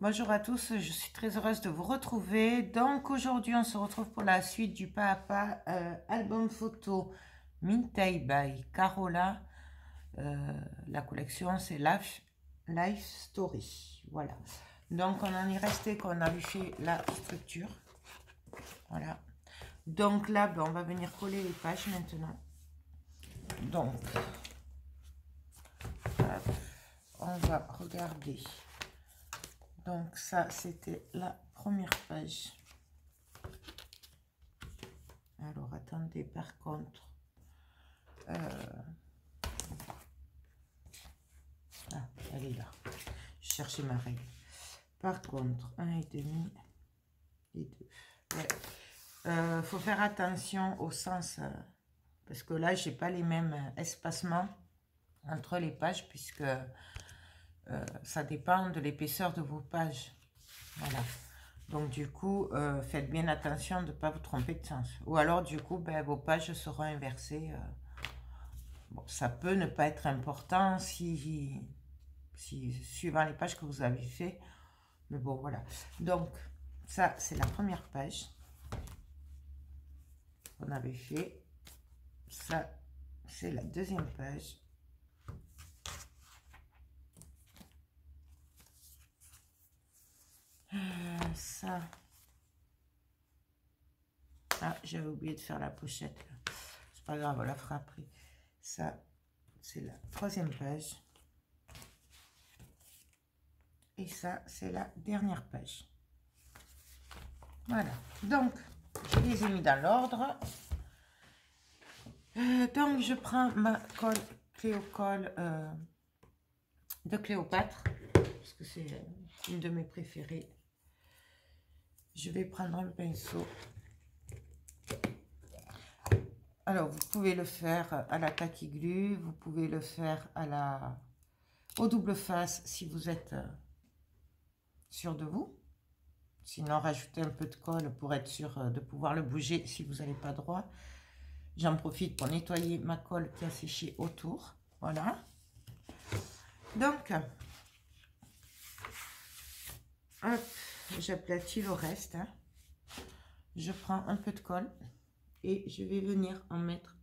Bonjour à tous, je suis très heureuse de vous retrouver. Donc aujourd'hui, on se retrouve pour la suite du pas à pas album photo Mintai by Carola. La collection, c'est Life Story. Voilà. Donc on en est resté qu'on avait fait la structure. Voilà. Donc là, ben, on va venir coller les pages maintenant. Donc, hop, on va regarder. Donc ça, c'était la première page. Alors, attendez, par contre... ah, elle est là. Je cherchais ma règle. Par contre, 1,5 et 2. Ouais. Faut faire attention au sens... parce que là, j'ai pas les mêmes espacements entre les pages, puisque ça dépend de l'épaisseur de vos pages. Voilà. Donc du coup, faites bien attention de ne pas vous tromper de sens. Ou alors du coup, ben, vos pages seront inversées. Bon, ça peut ne pas être important si suivant les pages que vous avez fait. Mais bon, voilà. Donc, ça, c'est la première page qu'on avait fait. Ça, c'est la deuxième page. Ça. Ah, j'avais oublié de faire la pochette. C'est pas grave, on la fera après. Ça, c'est la troisième page. Et ça, c'est la dernière page. Voilà. Donc, je les ai mis dans l'ordre. Donc, je prends ma colle Cléocolle de Cléopâtre. Parce que c'est une de mes préférées. Je vais prendre un pinceau. Alors, vous pouvez le faire à la tacky glue, vous pouvez le faire au double face si vous êtes sûr de vous. Sinon, rajoutez un peu de colle pour être sûr de pouvoir le bouger si vous n'avez pas droit. J'en profite pour nettoyer ma colle qui a séché autour. Voilà. Donc, j'aplatis le reste. Hein. Je prends un peu de colle et je vais venir en mettre,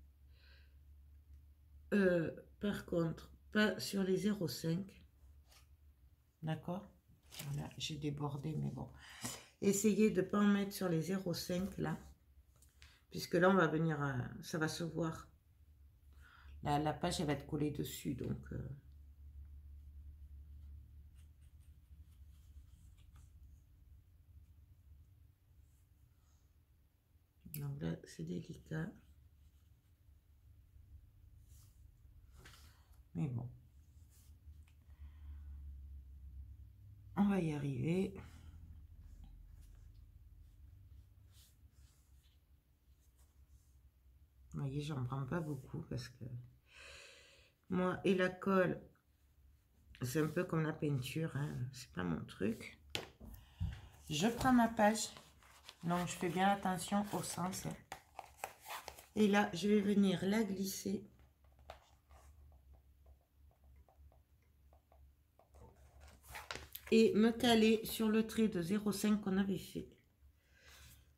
par contre, pas sur les 0,5. D'accord? Voilà, j'ai débordé, mais bon. Essayez de ne pas en mettre sur les 0,5 là. Puisque là, on va venir, ça va se voir. La page, elle va être collée dessus, donc... Donc là, c'est délicat. Mais bon. On va y arriver. Vous voyez, j'en prends pas beaucoup parce que... Moi, et la colle, c'est un peu comme la peinture, hein, c'est pas mon truc. Je prends ma page. Donc, je fais bien attention au sens. Hein. Et là, je vais venir la glisser. Et me caler sur le trait de 0,5 qu'on avait fait.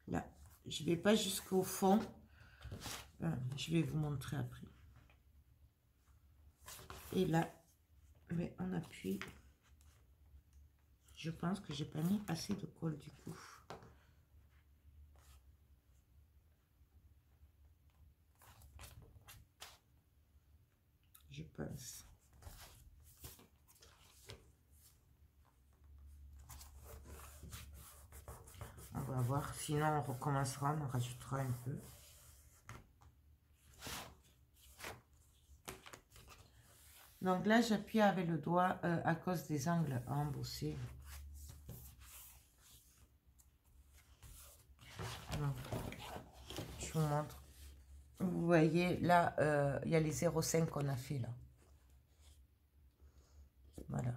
Là, je vais pas jusqu'au fond. Je vais vous montrer après. Et là, mais on appuie. Je pense que j'ai pas mis assez de colle du coup. Je pense. On va voir. Sinon, on recommencera. On rajoutera un peu. Donc là, j'appuie avec le doigt à cause des angles à embosser. Alors, je vous montre. Vous voyez, là, il y a les 0,5 qu'on a fait là. Voilà.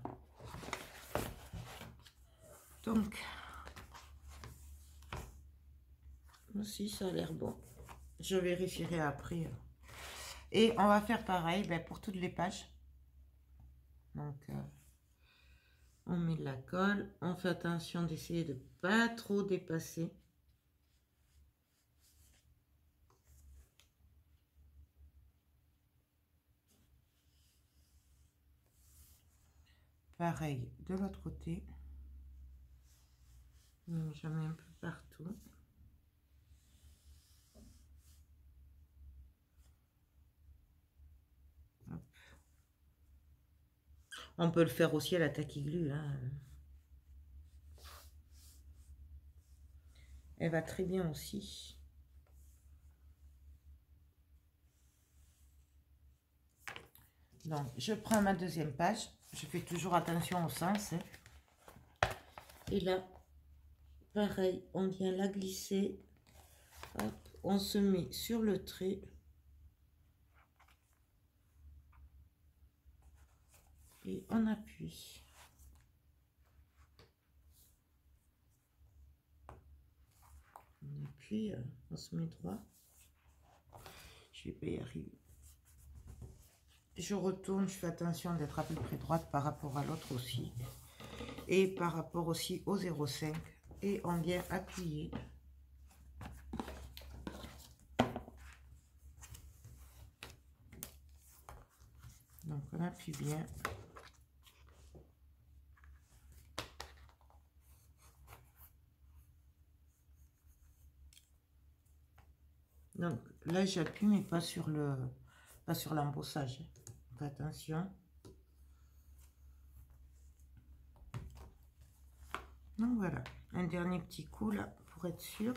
Donc, aussi, ça a l'air bon. Je vérifierai après. Et on va faire pareil ben, pour toutes les pages. Donc, On met de la colle. On fait attention d'essayer de pas trop dépasser. Pareil de l'autre côté. J'en mets un peu partout. Hop. On peut le faire aussi à la taquiglu. Hein. Elle va très bien aussi. Donc, je prends ma deuxième page. Je fais toujours attention au sens. Hein. Et là, pareil, on vient la glisser. Hop, on se met sur le trait. Et on appuie. On appuie, on se met droit. Je vais pas y arriver. Je retourne, je fais attention d'être à peu près droite par rapport à l'autre aussi. Et par rapport aussi au 0,5. Et on vient appuyer. Donc on appuie bien. Donc là j'appuie mais pas sur l'embossage. Attention. Donc voilà, un dernier petit coup là pour être sûr.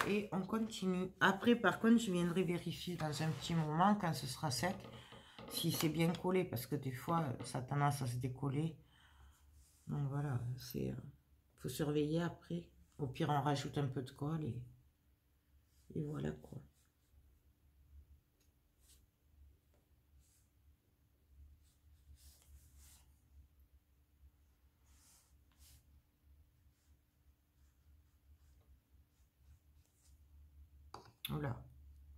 Et on continue. Après par contre je viendrai vérifier dans un petit moment quand ce sera sec si c'est bien collé parce que des fois ça a tendance à se décoller. Donc voilà, c'est faut surveiller après. Au pire on rajoute un peu de colle et voilà quoi. Voilà,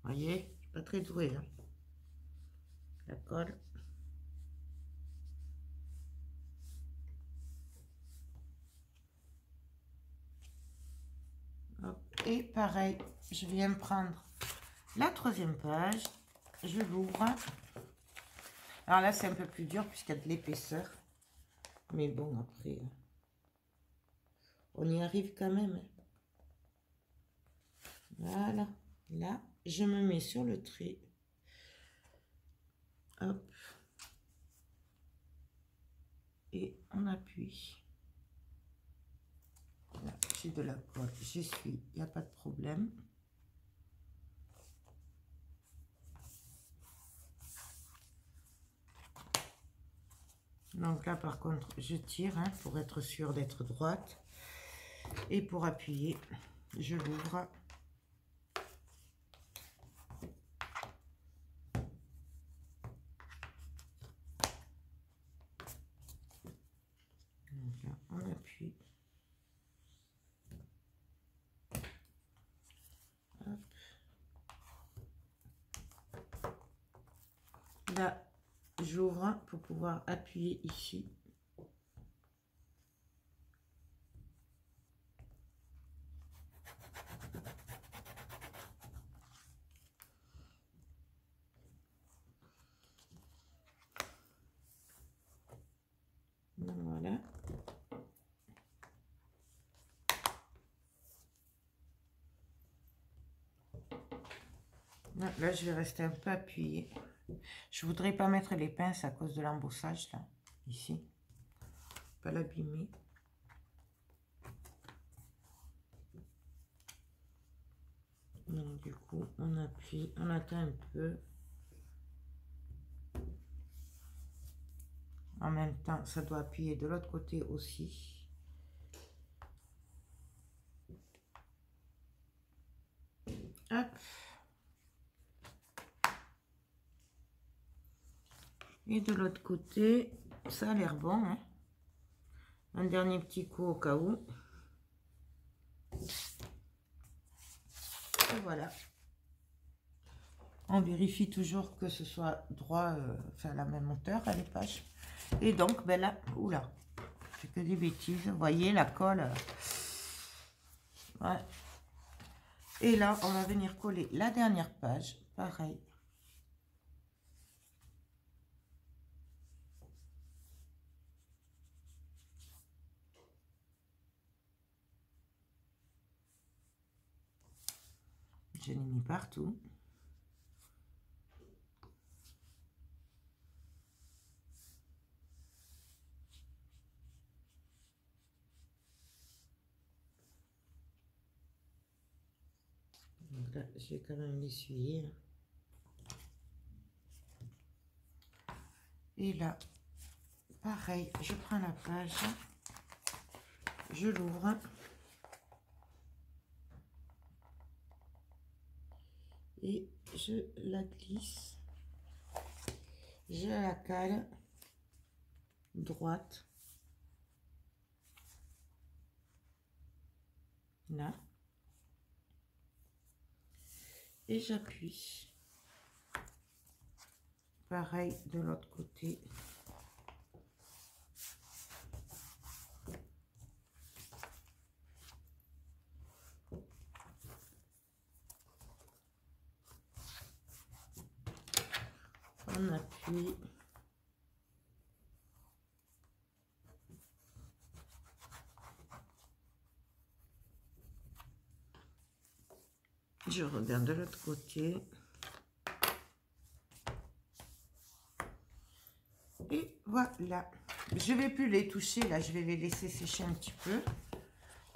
voyez, je suis pas très douée. Hein. La colle. Hop. Et pareil, je viens prendre la troisième page, je l'ouvre. Alors là, c'est un peu plus dur puisqu'il y a de l'épaisseur. Mais bon, après, on y arrive quand même. Voilà, là, je me mets sur le trait. Hop. Et on appuie. Là, j'ai de la colle, j'essuie, il n'y a pas de problème. Donc là, par contre, je tire hein, pour être sûr d'être droite. Et pour appuyer, je l'ouvre. Donc là, on appuie. Hop. Là, j'ouvre pour pouvoir appuyer ici. Voilà. Là, je vais rester un peu appuyée. Je voudrais pas mettre les pinces à cause de l'embossage, là, ici. Pas l'abîmer. Donc, du coup, on appuie, on attend un peu. En même temps, ça doit appuyer de l'autre côté aussi. Hop. Et de l'autre côté, ça a l'air bon. Hein. Un dernier petit coup au cas où. Et voilà. On vérifie toujours que ce soit droit, enfin la même hauteur à les pages. Et donc, ben là, oula, c'est que des bêtises. Vous voyez, la colle. Ouais. Et là, on va venir coller la dernière page. Pareil. Je l'ai mis partout. Donc là, je vais quand même l'essuyer. Et là, pareil, je prends la page, je l'ouvre. Et je la glisse. Je la cale droite. Là. Et j'appuie. Pareil de l'autre côté. On appuie. Je regarde de l'autre côté. Et voilà. Je vais plus les toucher, là, je vais les laisser sécher un petit peu.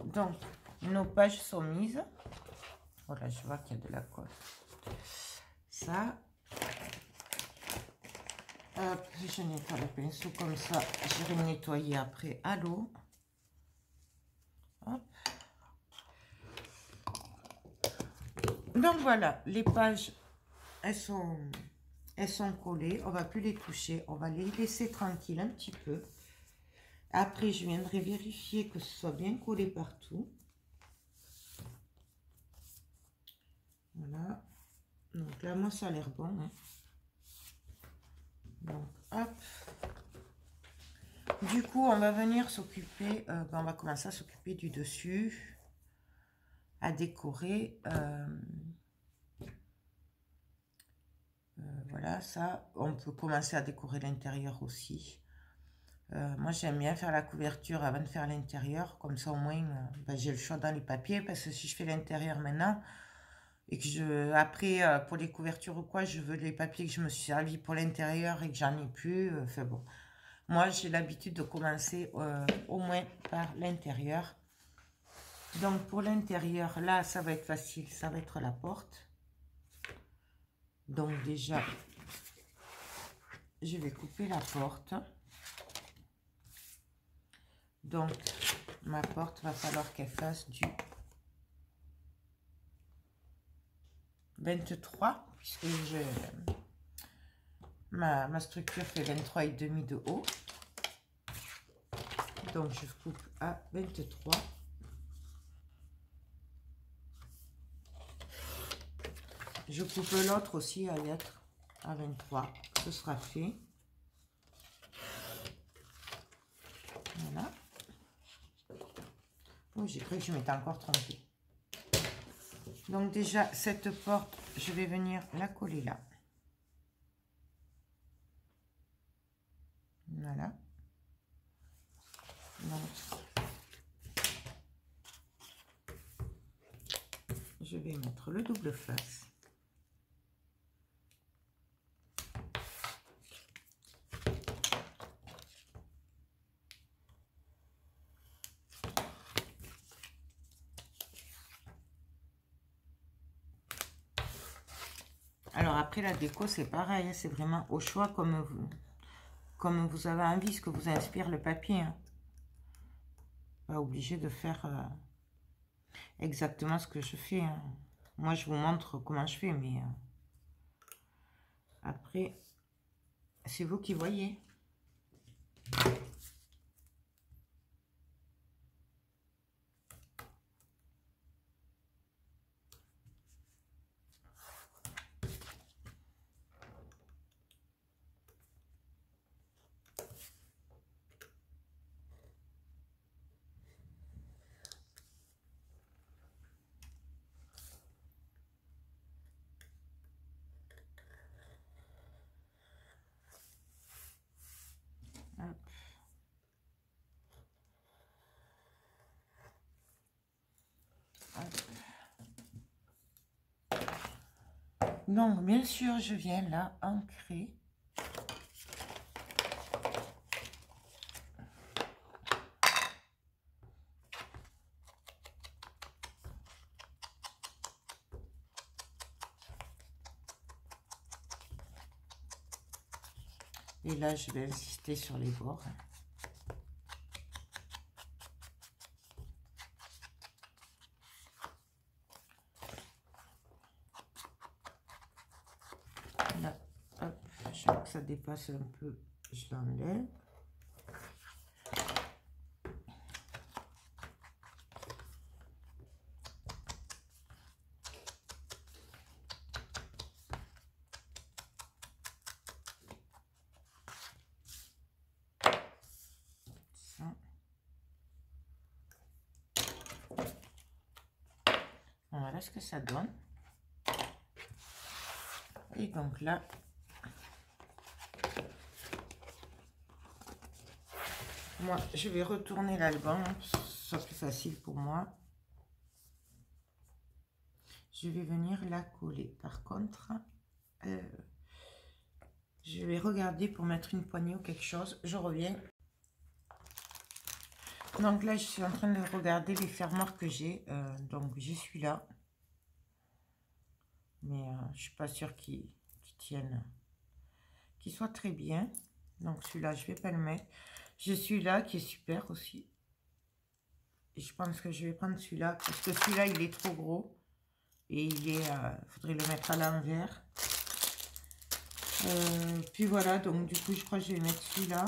Donc, nos pages sont mises. Voilà, je vois qu'il y a de la colle. Ça. Hop, je nettoie le pinceau comme ça. Je vais nettoyer après à l'eau. Hop. Donc voilà, les pages, elles sont collées. On va plus les toucher. On va les laisser tranquilles un petit peu. Après, je viendrai vérifier que ce soit bien collé partout. Voilà. Donc là, moi, ça a l'air bon. Hein. Donc, hop. Du coup, on va venir s'occuper, on va commencer à s'occuper du dessus, à décorer. Voilà, ça, on peut commencer à décorer l'intérieur aussi. Moi, j'aime bien faire la couverture avant de faire l'intérieur. Comme ça, au moins, ben, j'ai le choix dans les papiers. Parce que si je fais l'intérieur maintenant, et que après, pour les couvertures ou quoi, je veux les papiers que je me suis servi pour l'intérieur et que j'en ai plus. Enfin bon. Moi, j'ai l'habitude de commencer au moins par l'intérieur. Donc, pour l'intérieur, là, ça va être facile. Ça va être la porte. Donc, déjà, je vais couper la porte. Donc, ma porte, va falloir qu'elle fasse du 23, puisque ma structure fait 23,5 de haut. Donc, je coupe à 23. Je coupe l'autre aussi à être à 23. Ce sera fait. Voilà. Oh, j'ai cru que je m'étais encore trompée. Donc déjà, cette porte, je vais venir la coller là. Voilà. Donc, je vais mettre le double face. Alors après la déco, c'est pareil, hein, c'est vraiment au choix comme vous avez envie, ce que vous inspire le papier. Hein. Pas obligé de faire exactement ce que je fais. Hein. Moi, je vous montre comment je fais, mais après, c'est vous qui voyez. Donc, bien sûr, je viens là ancrer. Et là, je vais insister sur les bords. Là, hop, je vois que ça dépasse un peu, je l'enlève. Voilà ce que ça donne. Et donc là, moi, je vais retourner l'album, ce sera plus facile pour moi. Je vais venir la coller. Par contre, je vais regarder pour mettre une poignée ou quelque chose. Je reviens. Donc là, je suis en train de regarder les fermoirs que j'ai. Donc, j'y suis là. Mais je suis pas sûre qu'ils tiennent, qu'ils soient très bien. Donc, celui-là, je vais pas le mettre. J'ai celui-là qui est super aussi. Et je pense que je vais prendre celui-là. Parce que celui-là, il est trop gros. Et il est... faudrait le mettre à l'envers. Puis voilà, donc du coup, je crois que je vais mettre celui-là.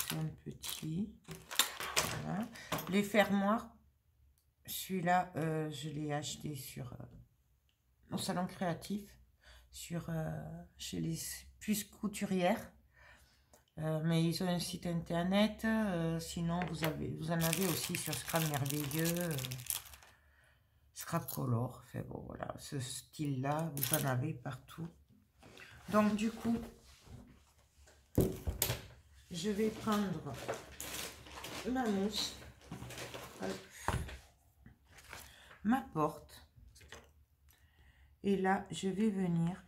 C'est un petit. Voilà. Les fermoirs, celui-là, je l'ai acheté sur au salon créatif, sur chez les puces couturières. Mais ils ont un site internet. Sinon, vous en avez aussi sur Scrap Merveilleux, Scrap Color. Enfin bon, voilà, ce style-là, vous en avez partout. Donc du coup, je vais prendre ma mousse, ma porte, et là je vais venir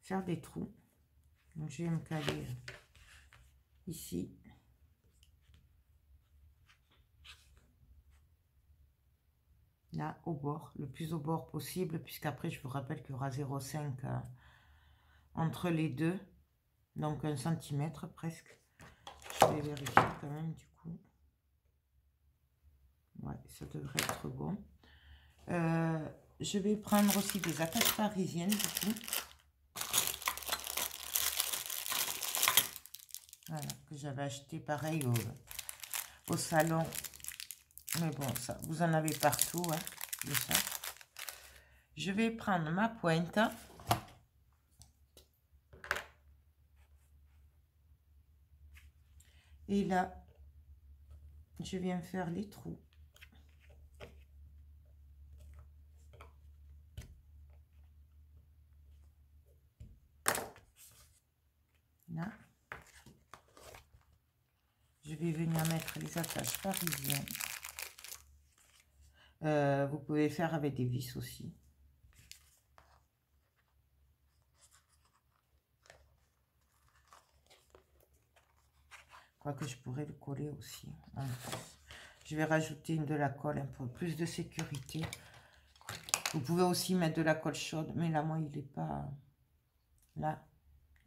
faire des trous. Donc je vais me caler ici, là au bord, le plus au bord possible, puisqu'après je vous rappelle qu'il y aura 0,5 entre les deux, donc 1 centimètre presque. Je vais vérifier quand même du coup. Ouais, ça devrait être bon. Je vais prendre aussi des attaches parisiennes du coup. Voilà, que j'avais acheté pareil au salon. Mais bon, ça, vous en avez partout, hein, de ça. Je vais prendre ma pointe. Et là, je viens faire les trous. Là. Je vais venir mettre les attaches parisiennes. Vous pouvez faire avec des vis aussi. Quoique je pourrais le coller aussi. Je vais rajouter de la colle un peu plus de sécurité. Vous pouvez aussi mettre de la colle chaude, mais là, moi, il n'est pas là.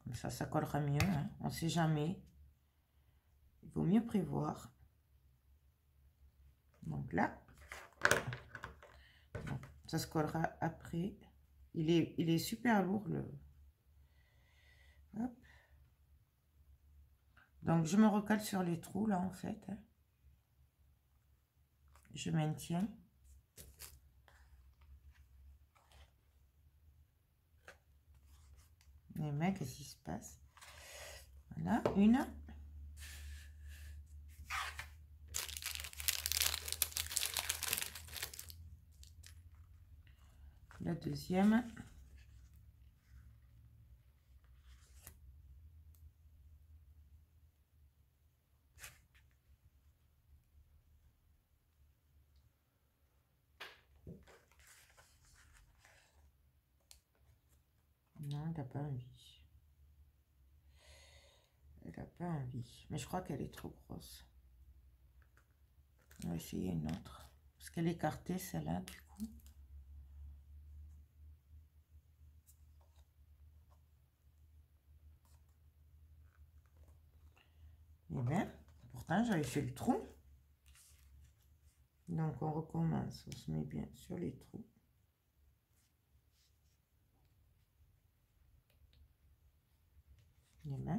Comme ça collera mieux. Hein. On ne sait jamais. Il vaut mieux prévoir. Donc là, bon, ça se collera après. Il est super lourd. Hop. Donc, je me recale sur les trous, là, en fait. Hein. Je maintiens. Les mecs, qu'est-ce qui se passe? Voilà, une. La deuxième. Non, elle n'a pas envie. Elle n'a pas envie. Mais je crois qu'elle est trop grosse. On va essayer une autre. Parce qu'elle est écartée, celle-là, du coup. Eh bien, pourtant, j'avais fait le trou. Donc, on recommence. On se met bien sur les trous. Les mains.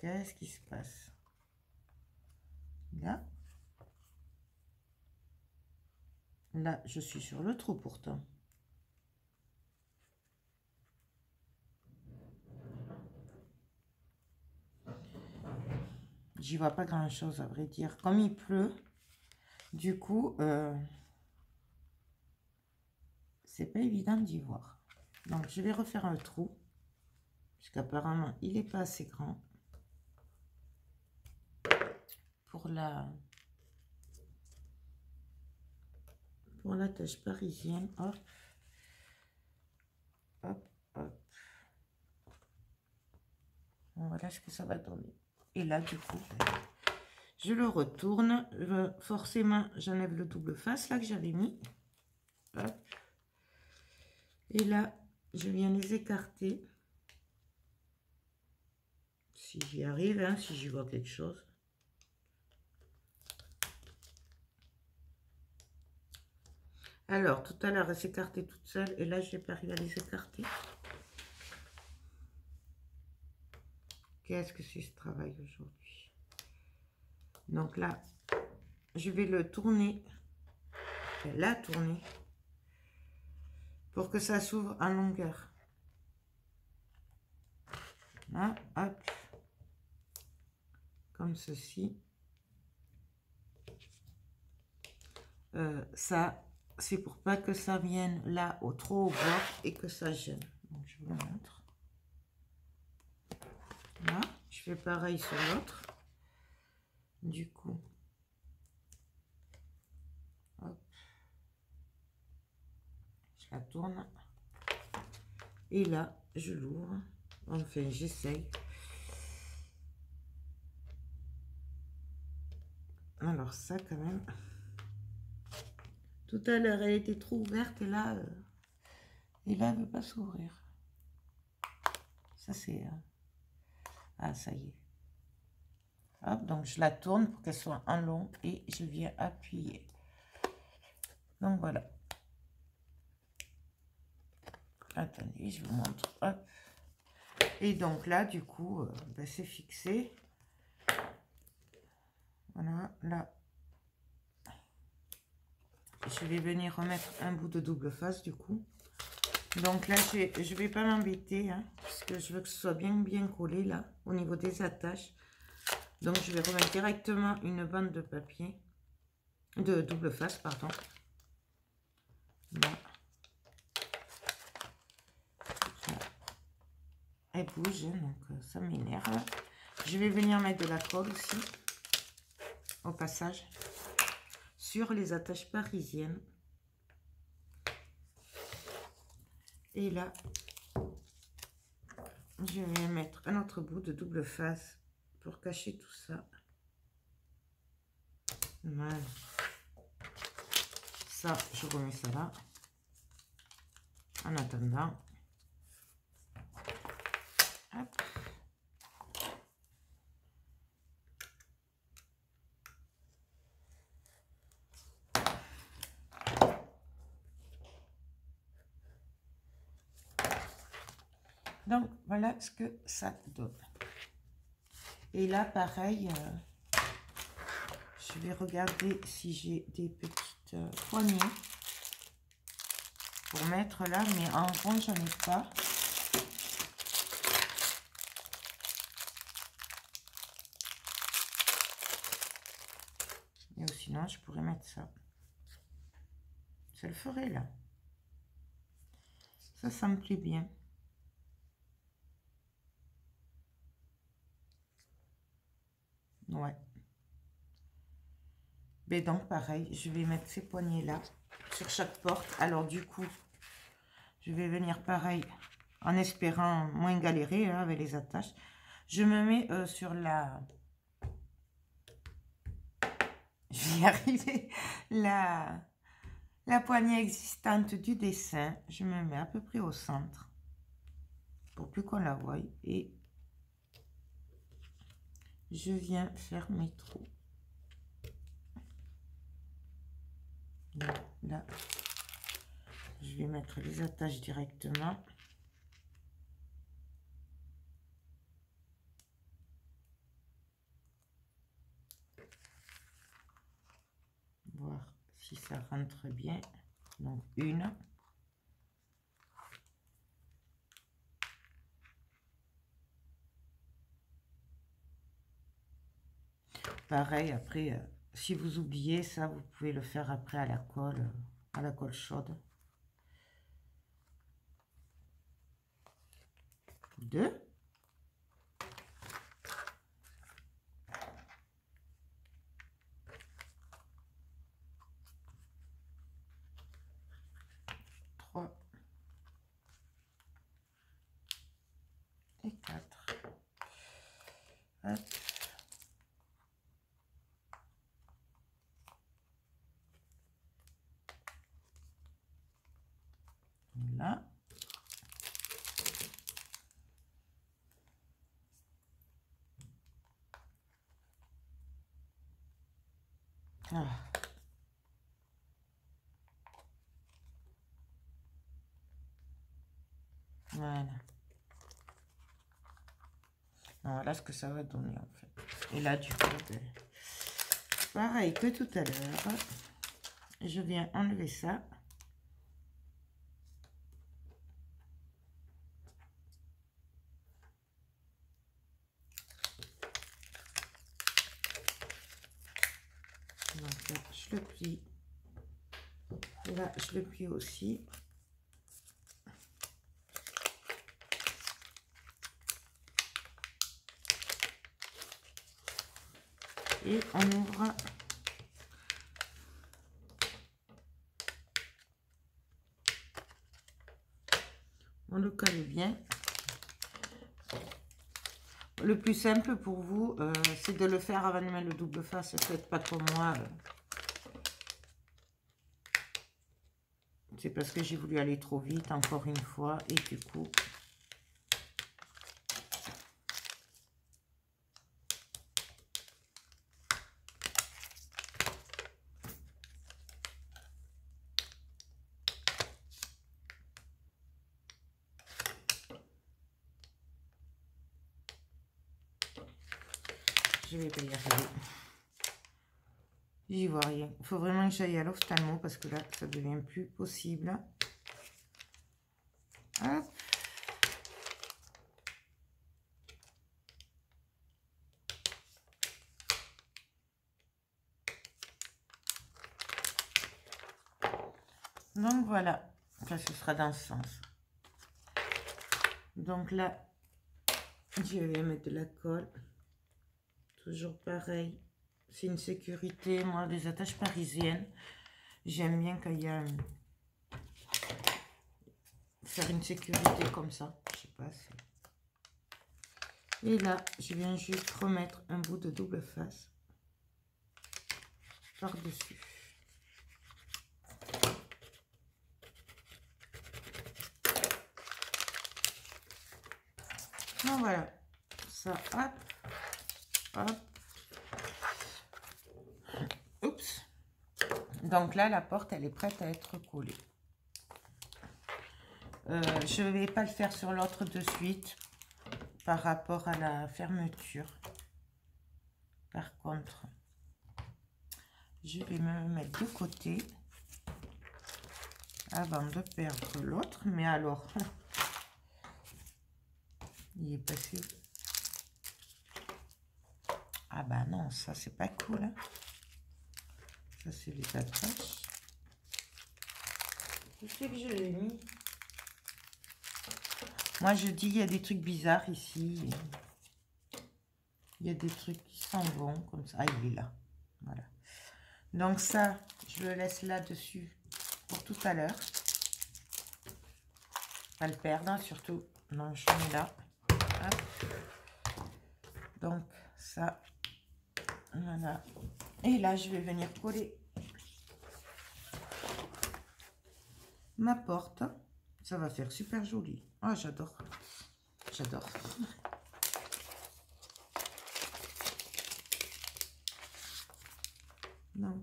Qu'est-ce qui se passe? Là. Là, je suis sur le trou pourtant. J'y vois pas grand chose à vrai dire. Comme il pleut, du coup, c'est pas évident d'y voir. Donc, je vais refaire un trou. Puisqu'apparemment, il n'est pas assez grand. Pour la tâche parisienne. Hop. Hop, hop. Voilà ce que ça va donner. Et là, du coup, je le retourne. Forcément, j'enlève le double face là que j'avais mis. Hop. Et là, je viens les écarter. Si j'y arrive, hein, si j'y vois quelque chose. Alors, tout à l'heure, elle s'écartait toute seule. Et là, je n'ai pas arrivé à les écarter. Qu'est-ce que c'est ce travail aujourd'hui? Donc là, je vais le tourner. La tourner. Pour que ça s'ouvre en longueur. Là, hop. Comme ceci. Ça, c'est pour pas que ça vienne là trop au bord et que ça gêne. Donc, je vous le montre. Là, je fais pareil sur l'autre. Du coup, hop, je la tourne. Et là, je l'ouvre. Enfin, j'essaye. Alors ça, quand même. Tout à l'heure, elle était trop ouverte et là, elle ne veut pas s'ouvrir. Ça, c'est... Ah, ça y est. Hop, donc je la tourne pour qu'elle soit en long et je viens appuyer. Donc voilà. Attendez, je vous montre. Hop. Et donc là, du coup, ben, c'est fixé. Voilà, là. Je vais venir remettre un bout de double face, du coup. Donc là, je vais pas m'embêter, hein, puisque je veux que ce soit bien collé, là, au niveau des attaches. Donc, je vais remettre directement une bande de papier, de double face, pardon. Là. Elle bouge, donc ça m'énerve. Je vais venir mettre de la colle aussi, au passage, sur les attaches parisiennes. Et là, je vais mettre un autre bout de double face pour cacher tout ça. Voilà. Ça, je remets ça là. En attendant. Hop. Donc, voilà ce que ça donne. Et là, pareil, je vais regarder si j'ai des petites poignées pour mettre là, mais en rond, j'en ai pas. Et sinon, je pourrais mettre ça. Ça le ferait là. Ça me plaît bien. Ouais. Mais donc, pareil, je vais mettre ces poignées là sur chaque porte. Alors, du coup, Je vais venir pareil, en espérant moins galérer hein, avec les attaches. Je me mets sur la... Je vais y arriver. La poignée existante du dessin. Je me mets à peu près au centre. Pour plus qu'on la voie. Et je viens faire mes trous. Là, je vais mettre les attaches directement. Voir si ça rentre bien. Donc une. Pareil, après, si vous oubliez ça, vous pouvez le faire après à la colle chaude. 2. 3 et 4. Hop. Là. Ah. Voilà. Voilà ce que ça va donner en fait. Et là du coup, pareil que tout à l'heure, je viens enlever ça. Donc là, je le plie. Là, je le plie aussi. Et on ouvre on le colle bien. Le plus simple pour vous, c'est de le faire avant de mettre le double face. Faites pas comme moi. C'est parce que j'ai voulu aller trop vite, encore une fois. Et du coup... je vais pas y arriver. J'y vois rien. Il faut vraiment que j'aille à l'ophtalmo parce que là, ça devient plus possible. Hop. Donc voilà, ça ce sera dans ce sens. Donc là, je vais mettre de la colle. Toujours pareil. C'est une sécurité. Moi, les attaches parisiennes, j'aime bien quand il y a... faire une sécurité comme ça. Je sais pas si... Et là, je viens juste remettre un bout de double face par-dessus. Donc voilà. Ça, hop. Hop. Oups. Donc là, la porte, elle est prête à être collée. Je ne vais pas le faire sur l'autre de suite par rapport à la fermeture. Par contre, je vais me mettre de côté avant de perdre l'autre. Mais alors, il est passé. Ah bah non, ça c'est pas cool. Hein. Ça c'est les attaches. Je sais que je l'ai mis. Moi je dis il y a des trucs bizarres ici. Il y a des trucs qui s'en vont comme ça. Ah, il est là. Voilà. Donc ça, je le laisse là-dessus pour tout à l'heure. Pas le perdre, surtout. Non, je mets là. Hop. Donc, ça. Voilà. Et là, je vais venir coller ma porte. Ça va faire super joli. Ah, j'adore. J'adore. Donc,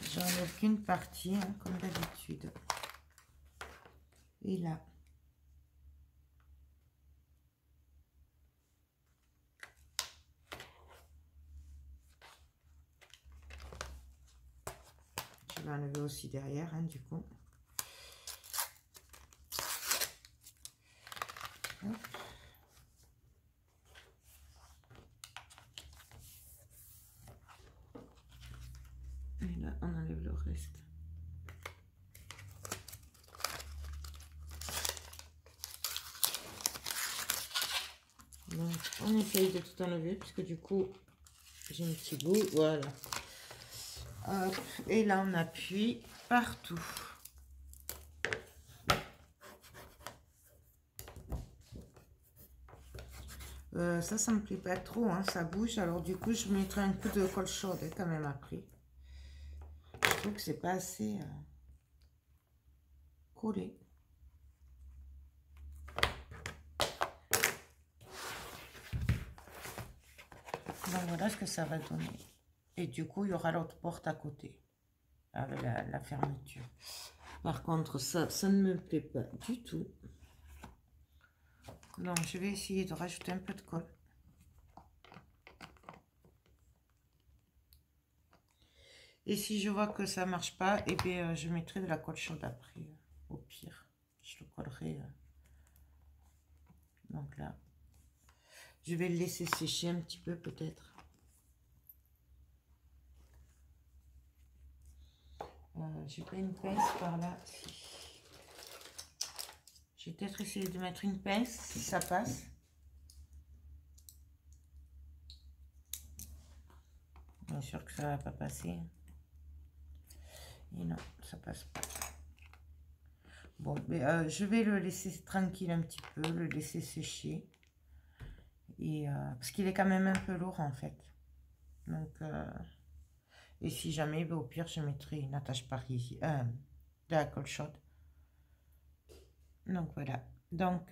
j'enlève qu'une partie, hein, comme d'habitude. Et là. Je vais enlever aussi derrière, hein, du coup. Hop. Et là, on enlève le reste. Donc, on essaye de tout enlever, puisque du coup, j'ai un petit bout. Voilà. Hop. Et là, on appuie partout. Ça me plaît pas trop, hein, ça bouge. Alors du coup, je mettrai un coup de colle chaude quand même après. Je trouve que c'est pas assez collé. Donc voilà ce que ça va donner. Et du coup, il y aura l'autre porte à côté, avec la fermeture. Par contre, ça ne me plaît pas du tout. Donc je vais essayer de rajouter un peu de colle. Et si je vois que ça marche pas, eh bien, je mettrai de la colle chaude après. Au pire, je le collerai. Donc là, je vais le laisser sécher un petit peu peut-être. J'ai pas une pince par là. Je vais peut-être essayer de mettre une pince si ça passe. Bien sûr que ça va pas passer. Et non, ça passe pas. Bon, mais je vais le laisser tranquille un petit peu, le laisser sécher. Et, parce qu'il est quand même un peu lourd en fait. Donc, et si jamais, ben, au pire, je mettrai une attache parisienne, de la colle chaude. Donc voilà. Donc,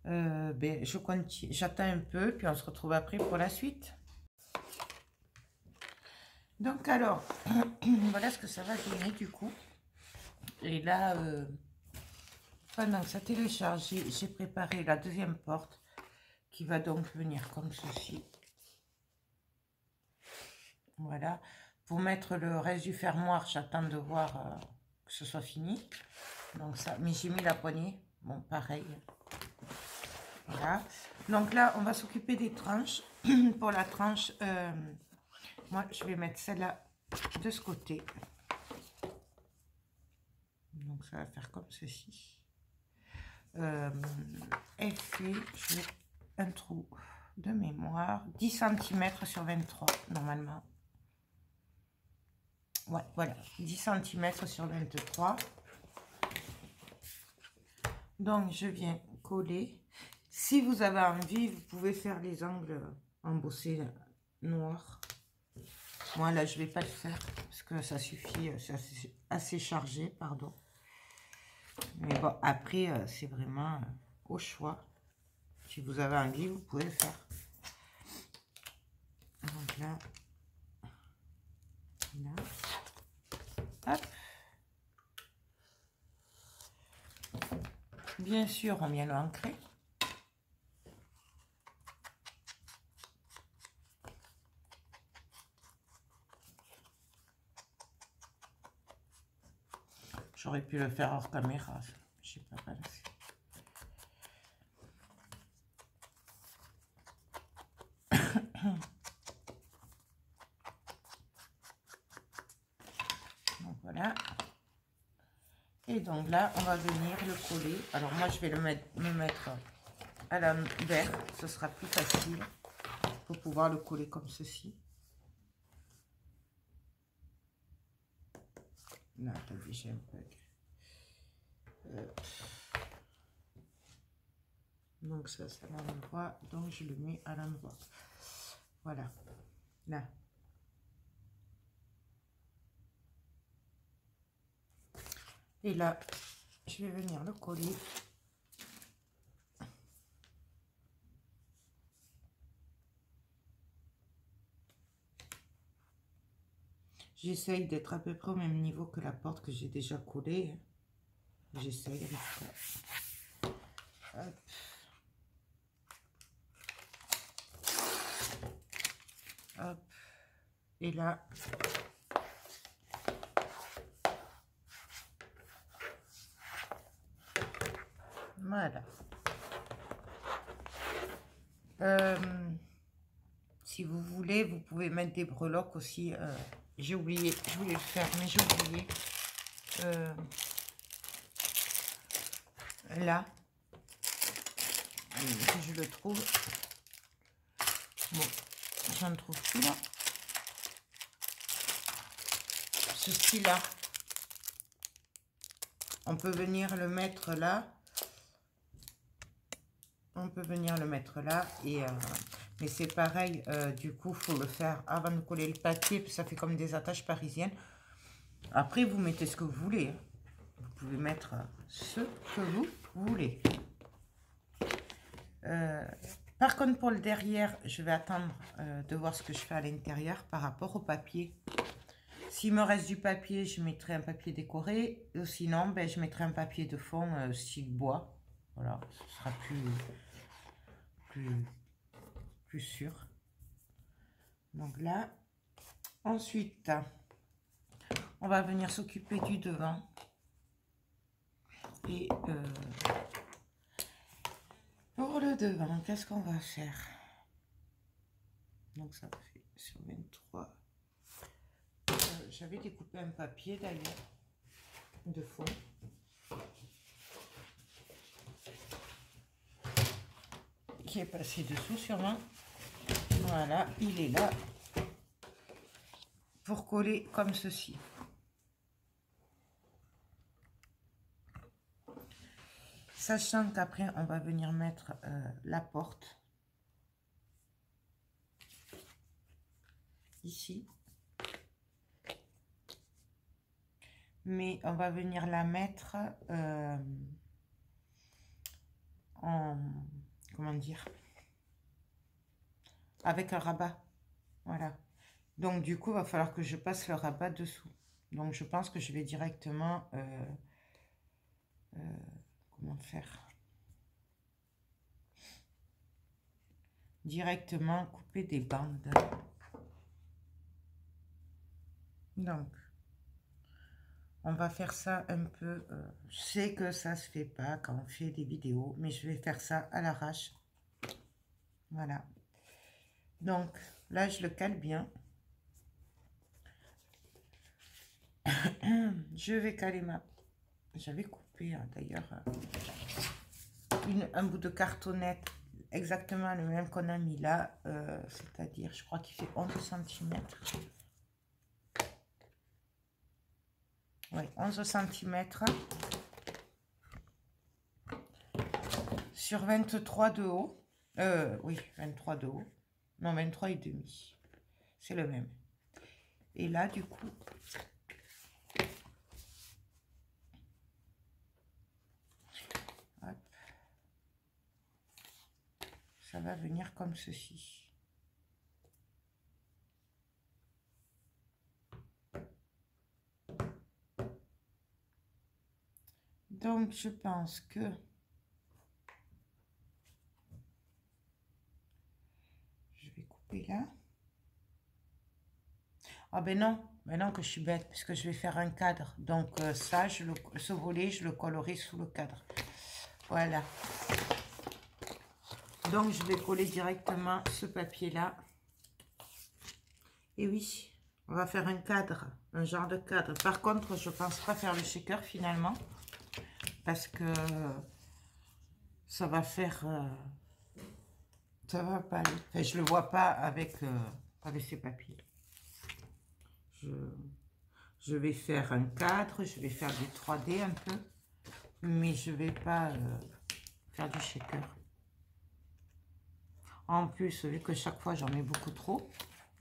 ben, je continue, j'attends un peu, puis on se retrouve après pour la suite. Donc alors, voilà ce que ça va donner du coup. Et là, pendant que ça télécharge, j'ai préparé la deuxième porte qui va donc venir comme ceci. Voilà. Pour mettre le reste du fermoir, j'attends de voir que ce soit fini. Donc ça, mais j'ai mis la poignée. Bon, pareil. Voilà. Donc là, on va s'occuper des tranches. Pour la tranche, moi, je vais mettre celle-là de ce côté. Donc ça va faire comme ceci. Elle fait un trou de mémoire 10 cm sur 23 normalement. Ouais, voilà, 10 cm sur 23. Donc je viens coller. Si vous avez envie, vous pouvez faire les angles embossés noirs. Moi là, je vais pas le faire parce que ça suffit, c'est assez chargé, pardon. Mais bon, après, c'est vraiment au choix. Si vous avez envie, vous pouvez le faire. Donc là, hop. Bien sûr, on vient l'ancrer. J'aurais pu le faire hors caméra, je sais pas pensé. Donc voilà. Et donc là, on va venir le coller. Alors moi, je vais me mettre à l'envers. Ce sera plus facile pour pouvoir le coller comme ceci. Là, attendez, j'ai un bug. Donc ça, c'est à l'endroit, donc je le mets à l'endroit. Voilà, là. Et là, je vais venir le coller. J'essaye d'être à peu près au même niveau que la porte que j'ai déjà collée. J'essaye avec ça. Hop. Hop. Et là, voilà. Si vous voulez, vous pouvez mettre des breloques aussi. J'ai oublié, je voulais le faire, mais j'ai oublié. Là, si je le trouve. Bon, j'en trouve plus là. Ce style-là. On peut venir le mettre là. On peut venir le mettre là. Et, mais c'est pareil, du coup, il faut le faire avant de coller le papier. Puis ça fait comme des attaches parisiennes. Après, vous mettez ce que vous voulez. Vous pouvez mettre ce que vous voulez. Par contre, pour le derrière, je vais attendre de voir ce que je fais à l'intérieur par rapport au papier. S'il me reste du papier, je mettrai un papier décoré. Ou sinon, ben, je mettrai un papier de fond style bois. Voilà, ce sera plus sûr. Donc là, ensuite, on va venir s'occuper du devant. Et pour le devant, qu'est-ce qu'on va faire? Donc ça fait sur 23. J'avais découpé un papier d'ailleurs de fond. Qui est passé dessous sûrement. Voilà, il est là pour coller comme ceci. Sachant qu'après on va venir mettre la porte ici, mais on va venir la mettre en, comment dire, avec un rabat. Voilà. Donc du coup, il va falloir que je passe le rabat dessous. Donc je pense que je vais directement comment faire? Directement couper des bandes. Donc on va faire ça un peu. Je sais que ça se fait pas quand on fait des vidéos, mais je vais faire ça à l'arrache. Voilà. Donc là, je le cale bien. Je vais caler ma... J'avais coupé d'ailleurs un bout de cartonnette exactement le même qu'on a mis là. C'est-à-dire, je crois qu'il fait 11 cm. Oui, 11 cm. Sur 23 de haut. Oui, 23 de haut. Non, 23 et demi. C'est le même. Et là, du coup... Hop, ça va venir comme ceci. Donc, je pense que... Je vais couper là. Ah ben non, que je suis bête, puisque je vais faire un cadre. Donc ça, ce volet, je le collerai sous le cadre. Voilà. Donc je vais coller directement ce papier-là. Et oui, on va faire un cadre, un genre de cadre. Par contre, je ne pense pas faire le shaker finalement, parce que ça va faire... ça va pas aller. Enfin, je ne le vois pas avec ces papiers. Je vais faire un cadre, je vais faire du 3D un peu. Mais je vais pas faire du shaker. En plus, vu que chaque fois j'en mets beaucoup trop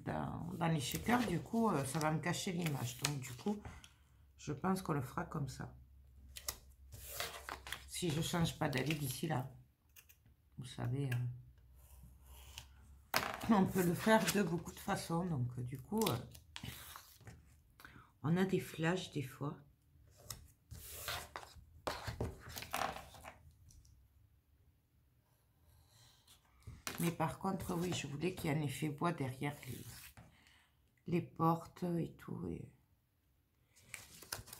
dans les shakers, du coup, ça va me cacher l'image. Donc, du coup, je pense qu'on le fera comme ça. Si je change pas d'avis d'ici là. Vous savez, on peut le faire de beaucoup de façons. Donc, du coup, on a des flashs des fois. Mais par contre, oui, je voulais qu'il y ait un effet bois derrière les portes et tout. Et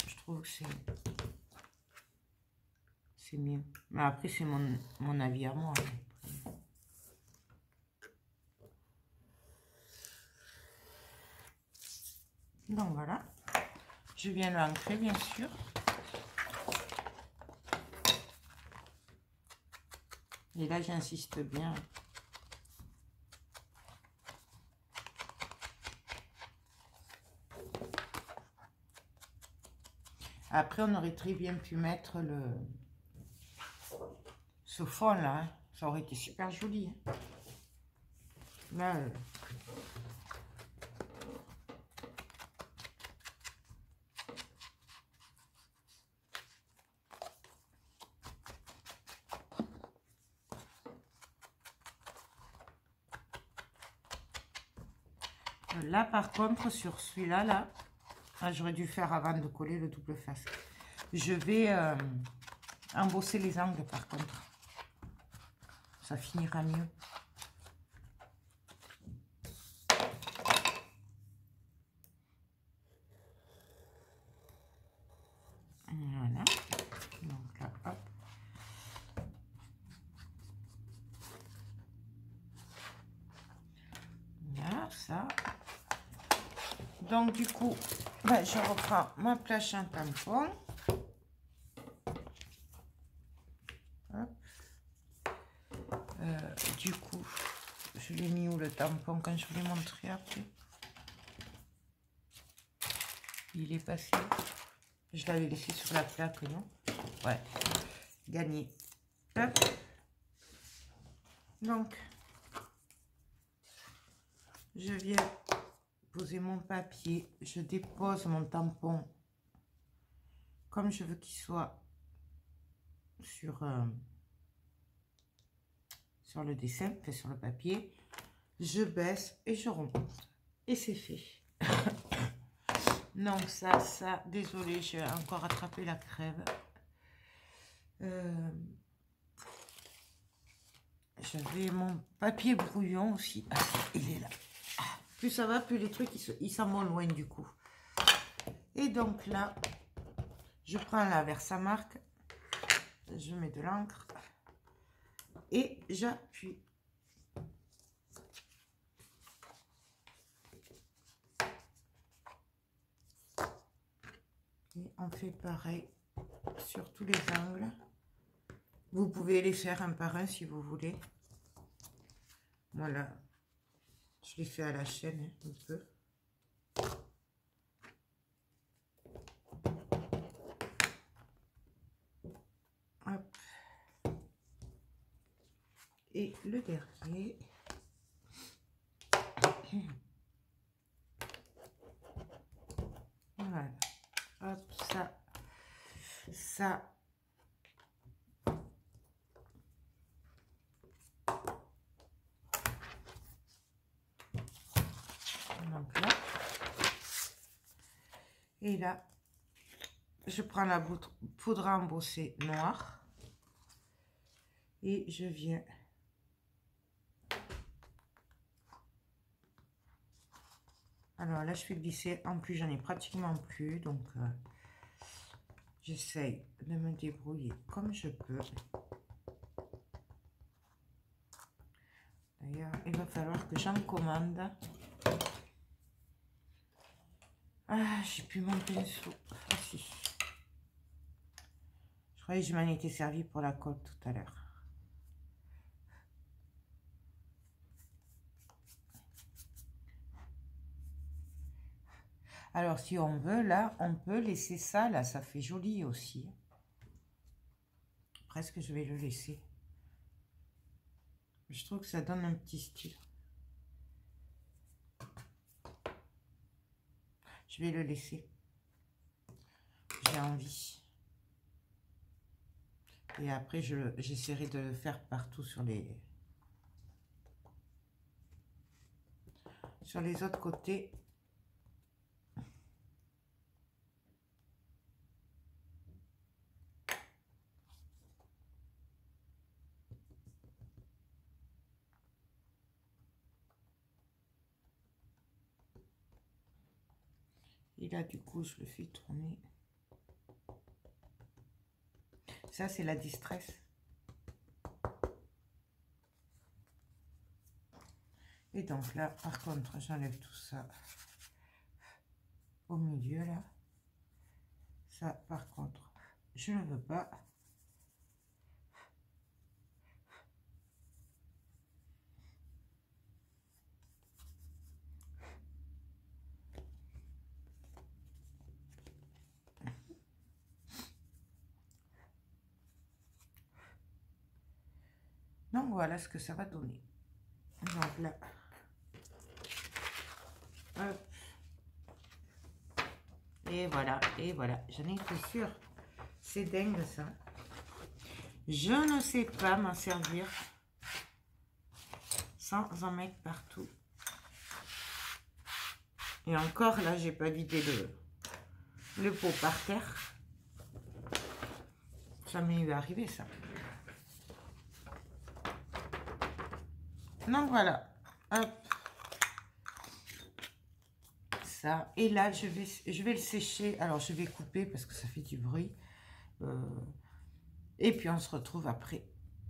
je trouve que c'est mieux. Mais après, c'est mon avis à moi. Donc voilà. Je viens l'ancrer, bien sûr. Et là, j'insiste bien. Après, on aurait très bien pu mettre ce fond là. Hein. Ça aurait été super joli. Hein. Là, là, par contre, sur celui-là, là, j'aurais dû faire avant de coller le double face. Je vais embosser les angles, par contre. Ça finira mieux. Voilà. Donc là, hop. Là, ça. Donc, du coup, ben, je reprends ma planche en tampon. Du coup, je l'ai mis où le tampon quand je vous l'ai montré après? Il est passé. Je l'avais laissé sur la plaque, non? Ouais, gagné. Hop. Donc, je viens poser mon papier. Je dépose mon tampon comme je veux qu'il soit sur le dessin, fait sur le papier. Je baisse et je remonte. Et c'est fait. Donc ça, désolé, j'ai encore attrapé la crève. J'avais mon papier brouillon aussi. Ah, il est là. Ah, plus ça va, plus les trucs, ils s'en vont loin du coup. Et donc là, je prends la Versamark. Je mets de l'encre. Et j'appuie. Et on fait pareil sur tous les angles. Vous pouvez les faire un par un si vous voulez. Voilà. Je les fais à la chaîne un peu. Hop. Et le dernier. Voilà. Hop, ça. Ça. Donc là. Et là, je prends la poudre à embosser noire. Et je viens alors là je fais glisser, en plus j'en ai pratiquement plus, donc j'essaye de me débrouiller comme je peux. D'ailleurs il va falloir que j'en commande. Ah, j'ai plus mon pinceau. Ah si, je croyais que je m'en étais servi pour la colle tout à l'heure. Alors, si on veut, là, on peut laisser ça, là, ça fait joli aussi. presque je vais le laisser. Je trouve que ça donne un petit style. Je vais le laisser. J'ai envie. Et après, j'essaierai de le faire partout sur les autres côtés. Et là, du coup, je le fais tourner. Ça, c'est la distress. Et donc là, par contre, j'enlève tout ça au milieu, là. Ça, par contre, je ne veux pas. Donc voilà ce que ça va donner. Donc là, hop. Et voilà, j'en ai été sûre. C'est dingue ça. Je ne sais pas m'en servir sans en mettre partout. Et encore là, j'ai pas vidé le pot par terre. Ça m'est eu arrivé ça. Donc voilà, hop, ça. Et là, je vais le sécher. Alors, je vais couper parce que ça fait du bruit. Et puis, on se retrouve après